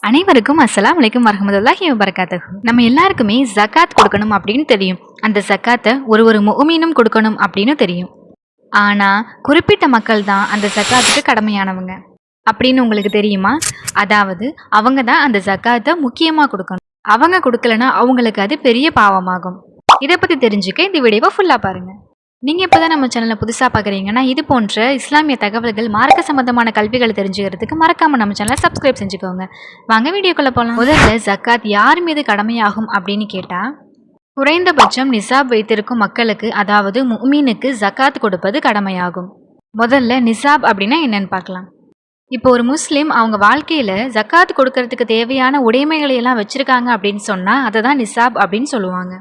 அனைவருக்கும் அஸ்ஸலாமு அலைக்கும் வரஹ்மத்துல்லாஹி வபரகாத்துஹு. நம்ம எல்லாருக்குமே ஜகாத் கொடுக்கணும் அப்படின்னு தெரியும். அந்த ஜகாத்தை ஒரு முஃமினும் கொடுக்கணும் அப்படின்னு தெரியும். ஆனா குறிப்பிட்ட மக்கள் தான் அந்த ஜகாத்துக்கு கடமையானவங்க அப்படின்னு உங்களுக்கு தெரியுமா? அதாவது அவங்க தான் அந்த ஜகாத்தை முக்கியமா கொடுக்கணும். அவங்க கொடுக்கலனா அவங்களுக்கு அது பெரிய பாவமாகும். இதை பத்தி தெரிஞ்சுக்க இந்த வீடியோவை ஃபுல்லா பாருங்க. நீங்கள் இப்போ தான் நம்ம சேனலை புதுசாக பார்க்குறீங்கன்னா இது போன்ற இஸ்லாமிய தகவல்கள் மார்க்க சம்பந்தமான கல்விகளை தெரிஞ்சுக்கிறதுக்கு மறக்காமல் நம்ம சேனலை சப்ஸ்கிரைப் செஞ்சுக்கோங்க. வாங்க வீடியோக்குள்ளே போகலாம். முதல்ல ஜக்காத் யார் மீது கடமையாகும் அப்படின்னு கேட்டால், குறைந்தபட்சம் நிசாப் வைத்திருக்கும் மக்களுக்கு, அதாவது முஃமினுக்கு ஜக்காத் கொடுப்பது கடமையாகும். முதல்ல நிசாப் அப்படின்னா என்னன்னு பார்க்கலாம். இப்போ ஒரு முஸ்லீம் அவங்க வாழ்க்கையில் ஜக்காத் கொடுக்கறதுக்கு தேவையான உடைமைகளை எல்லாம் வச்சுருக்காங்க அப்படின்னு சொன்னால் அதை தான் நிசாப் அப்படின்னு சொல்லுவாங்க.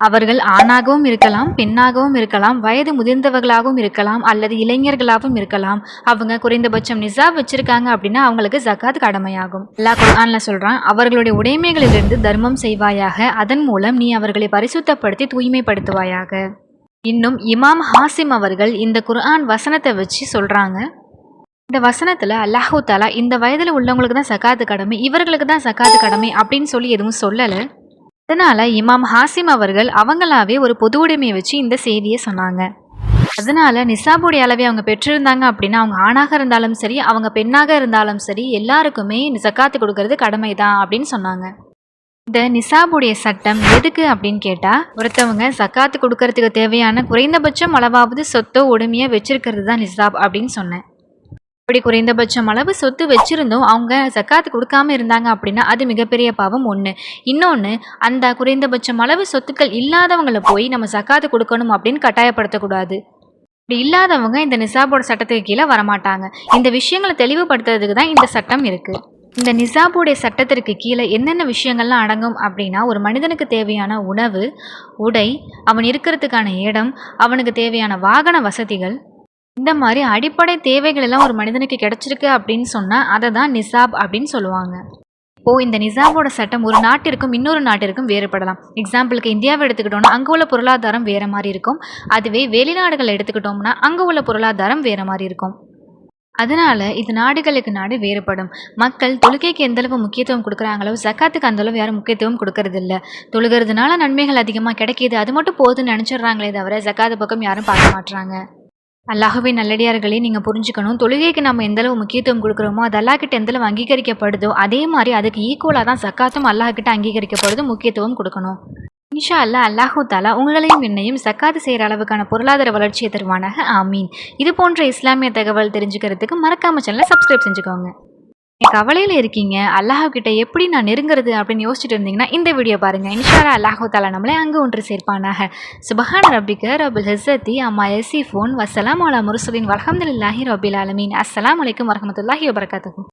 அவர்கள் ஆணாகவும் இருக்கலாம், பெண்ணாகவும் இருக்கலாம், வயது முதிர்ந்தவர்களாகவும் இருக்கலாம், அல்லது இளைஞர்களாகவும் இருக்கலாம். அவங்க குறைந்தபட்சம் நிசாப் வச்சிருக்காங்க அப்படின்னா அவங்களுக்கு ஜக்காத் கடமையாகும். அல்லாஹ் குர்ஆன்ல சொல்றான், அவர்களுடைய உடைமைகளிலிருந்து தர்மம் செய்வாயாக, அதன் மூலம் நீ அவர்களை பரிசுத்தப்படுத்தி தூய்மைப்படுத்துவாயாக. இன்னும் இமாம் ஹாசிம் அவர்கள் இந்த குர்ஆன் வசனத்தை வச்சு சொல்றாங்க, இந்த வசனத்துல அல்லாஹு தாலா இந்த வயதுல உள்ளவங்களுக்கு தான் ஜக்காத்து கடமை, இவர்களுக்கு தான் ஜக்காத்து கடமை அப்படின்னு சொல்லி எதுவும் சொல்லலை. அதனால இமாம் ஹாசிம் அவர்கள் அவங்களாவே ஒரு பொது உடைமையை வச்சு இந்த செய்தியை சொன்னாங்க. அதனால நிசாபுடைய அளவை அவங்க பெற்றிருந்தாங்க அப்படின்னா அவங்க ஆணாக இருந்தாலும் சரி, அவங்க பெண்ணாக இருந்தாலும் சரி, எல்லாருக்குமே ஜக்காத்து கொடுக்கறது கடமை தான் அப்படின்னு சொன்னாங்க. இந்த நிசாபுடைய சட்டம் எதுக்கு அப்படின்னு கேட்டா, ஒருத்தவங்க ஜக்காத்து கொடுக்கறதுக்கு தேவையான குறைந்தபட்சம் அளவாவது சொத்தோ உடைமையோ வச்சிருக்கிறது தான் நிசாப் அப்படின்னு சொன்னேன். அப்படி குறைந்தபட்சம் அளவு சொத்து வச்சிருந்தோம் அவங்க ஜக்காத்து கொடுக்காம இருந்தாங்க அப்படின்னா அது மிகப்பெரிய பாவம் ஒன்று. இன்னொன்று, அந்த குறைந்தபட்சம் அளவு சொத்துக்கள் இல்லாதவங்களை போய் நம்ம ஜக்காத்து கொடுக்கணும் அப்படின்னு கட்டாயப்படுத்தக்கூடாது. இப்படி இல்லாதவங்க இந்த நிசாபோட சட்டத்துக்கு கீழே வரமாட்டாங்க. இந்த விஷயங்களை தெளிவுபடுத்துறதுக்கு தான் இந்த சட்டம் இருக்குது. இந்த நிசாபுடைய சட்டத்திற்கு கீழே என்னென்ன விஷயங்கள்லாம் அடங்கும் அப்படின்னா, ஒரு மனிதனுக்கு தேவையான உணவு, உடை, அவன் இருக்கிறதுக்கான இடம், அவனுக்கு தேவையான வாகன வசதிகள், இந்த மாதிரி அடிப்படை தேவைகள் எல்லாம் ஒரு மனிதனுக்கு கிடைச்சிருக்கு அப்படின்னு சொன்னால் அதை தான் நிசாப் அப்படின்னு சொல்லுவாங்க. இப்போது இந்த நிசாபோட சட்டம் ஒரு நாட்டிற்கும் இன்னொரு நாட்டிற்கும் வேறுபடலாம். எக்ஸாம்பிளுக்கு இந்தியாவை எடுத்துக்கிட்டோம்னா அங்கே உள்ள பொருளாதாரம் வேறு மாதிரி இருக்கும். அதுவே வெளிநாடுகளை எடுத்துக்கிட்டோம்னா அங்கே உள்ள பொருளாதாரம் வேறு மாதிரி இருக்கும். அதனால இது நாடுகளுக்கு நாடு வேறுபடும். மக்கள் தொழுகைக்கு எந்தளவு முக்கியத்துவம் கொடுக்குறாங்களோ ஜக்காத்துக்கு அந்தளவு யாரும் முக்கியத்துவம் கொடுக்கறதில்ல. தொழுகிறதுனால நன்மைகள் அதிகமாக கிடைக்கிது, அது மட்டும் போதுன்னு நினச்சிட்றாங்களே தவிர ஜக்காத்து பக்கம் யாரும் பார்க்க மாட்டுறாங்க. அல்லாஹ்வே நல்லடியார்களே, நீங்கள் புரிஞ்சுக்கணும், தொழுகைக்கு நம்ம எந்தளவு முக்கியத்துவம் கொடுக்குறோமோ அது அல்லாஹ்கிட்ட எந்தளவு அங்கீகரிக்கப்படுதோ அதே மாதிரி அதுக்கு ஈக்குவலாக தான் ஜக்காத்தும் அல்லாஹ்கிட்ட அங்கீகரிக்கப்படுது, முக்கியத்துவம் கொடுக்கணும். இன்ஷா அல்லாஹ் அல்லாஹு தாலா உங்களையும் என்னையும் ஜக்காத்து செய்கிற அளவுக்கான பொருளாதார வளர்ச்சியை தருவானாக, ஆமீன். இது போன்ற இஸ்லாமிய தகவல் தெரிஞ்சுக்கிறதுக்கு மறக்காம சேனலை சப்ஸ்கிரைப் செஞ்சுக்கோங்க. கவலையில் இருக்கீங்க, அல்லாஹ்கிட்ட எப்படி நான் நெருங்குறது அப்படின்னு யோசிச்சுட்டு இருந்தீங்கன்னா இந்த வீடியோ பாருங்கள். இன்ஷா அல்லாஹு தாலா நம்மளே அங்கே ஒன்று சேர்ப்பானாக. சுபஹான ரப்பிக ரபில் ஹிஸ்ஸத்தி அம்மா யஸிஃபூன் வஸ்ஸலாமு அலா முர்ஸலின் வல்ஹம்துலில்லாஹி ரபில் ஆலமீன். அஸ்ஸலாமு அலைக்கும் வரஹ்மத்துல்லாஹி வபரகாத்துஹு.